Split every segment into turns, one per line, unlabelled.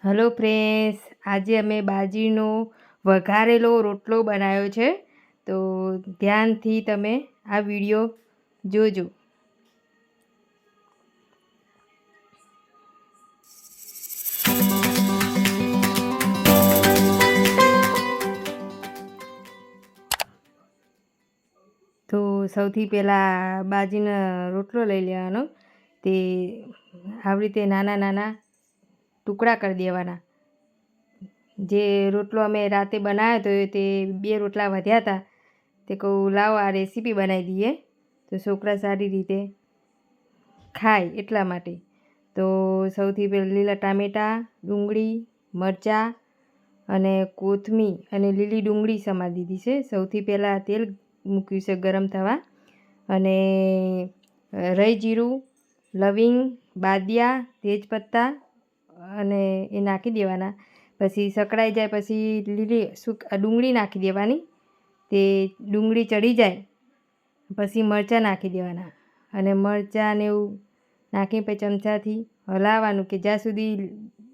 Hello friends, આજે અમે બાજરીનો વઘારેલો રોટલો બનાવ્યો છે. તો ધ્યાનથી તમે આ વિડીયો જોજો. તો સૌથી પહેલાં બાજરીનો રોટલો લઈ લેવાનો. તે આવી રીતે નાના નાના ટુકડા કરી દેવાના. જે રોટલો અમે રાતે બનાવ્યો હતો તે 2 રોટલા વધ્યા હતા. તે કહું લાવો આ રેસીપી બનાવી દઈએ તો છોકરા સારી રીતે ખાય એટલા માટે. તો સૌથી પહેલાં લીલા ટામેટાં, ડુંગળી, મરચાં અને કોથમીર અને લીલી ડુંગળી સમારી દીધી છે. સૌથી પહેલાં તેલ મૂક્યું છે ગરમ થવા, અને રાઈ જીરું, લવિંગ, બાદિયા, તેજપત્તા અને એ નાખી દેવાના. પછી સકડાઈ જાય પછી લીલી ડુંગળી નાખી દેવાની. તે ડુંગળી ચડી જાય પછી મરચાં નાખી દેવાના, અને મરચાં ને એવું નાખી પછી ચમચાથી હલાવવાનું કે જ્યાં સુધી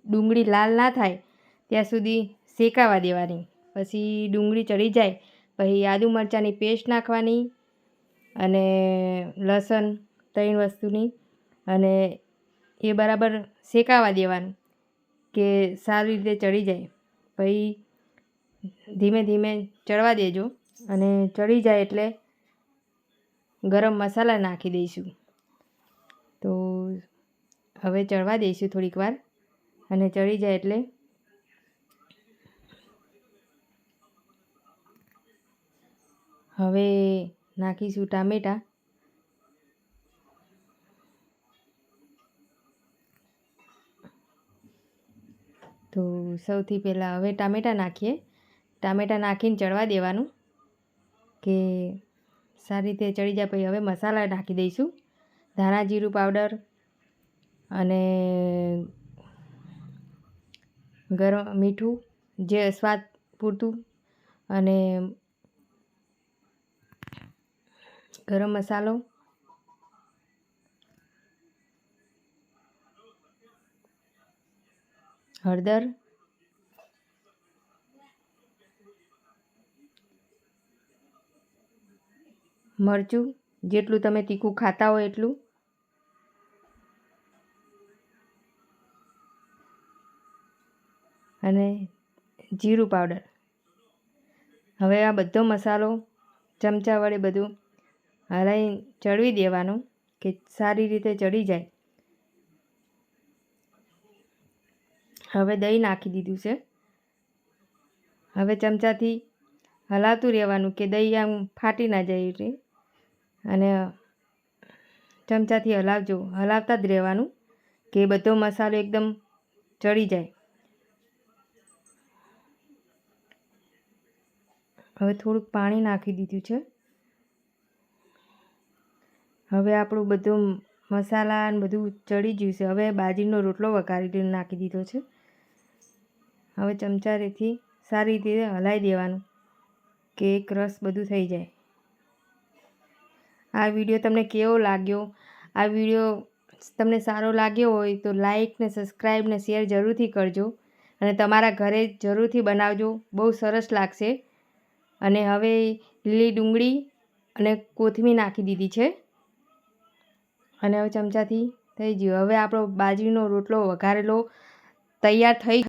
ડુંગળી લાલ ના થાય ત્યાં સુધી શેકાવા દેવાની. પછી ડુંગળી ચડી જાય પછી આદુ મરચાંની પેસ્ટ નાખવાની અને લસણ 3 વસ્તુની, અને એ બરાબર શેકાવા દેવાનું કે સારી રીતે ચડી જાય. પછી ધીમે ધીમે ચડવા દેજો, અને ચડી જાય એટલે ગરમ મસાલા નાખી દઈશું. તો હવે ચડવા દઈશું થોડીક વાર, અને ચડી જાય એટલે હવે નાખીશું ટામેટાં. તો સૌથી પહેલાં હવે ટામેટાં નાખીએ. ટામેટાં નાખીને ચડવા દેવાનું કે સારી રીતે ચડી જાય. પછી હવે મસાલા નાખી દઈશું. ધાણા જીરું પાવડર અને ગરમ મીઠું જે સ્વાદ પૂરતું, અને ગરમ મસાલો, હળદર, મરચું જેટલું તમે તીખું ખાતા હોય એટલું, અને જીરું પાવડર. હવે આ બધો મસાલો ચમચા વડે બધું હલાવી ચડવી દેવાનું કે સારી રીતે ચડી જાય. હવે દહીં નાખી દીધું છે. હવે ચમચાથી હલાવતું રહેવાનું કે દહીં આમ ફાટી ના જાય એટલે, અને ચમચાથી હલાવતા જ રહેવાનું કે બધો મસાલો એકદમ ચડી જાય. હવે થોડુંક પાણી નાખી દીધું છે. હવે આપણું બધું મસાલા ને બધું ચડી ગયું છે. હવે બાજરીનો રોટલો વઘારીને નાખી દીધો છે. હવે ચમચાથી સારી રીતે હલાવી દેવાનું કે એક રસ બધું થઈ જાય. આ વિડીયો તમને કેવો લાગ્યો? આ વિડીયો તમને સારો લાગ્યો હોય તો લાઈક ને સબસ્ક્રાઈબ ને શેર જરૂરથી કરજો, અને તમારા ઘરે જરૂરથી બનાવજો, બહુ સરસ લાગશે. અને હવે લીલી ડુંગળી અને કોથમીર નાખી દીધી છે, અને હવે ચમચાથી થઈ ગયું. હવે આપણો બાજરીનો રોટલો વઘારેલો તૈયાર થઈ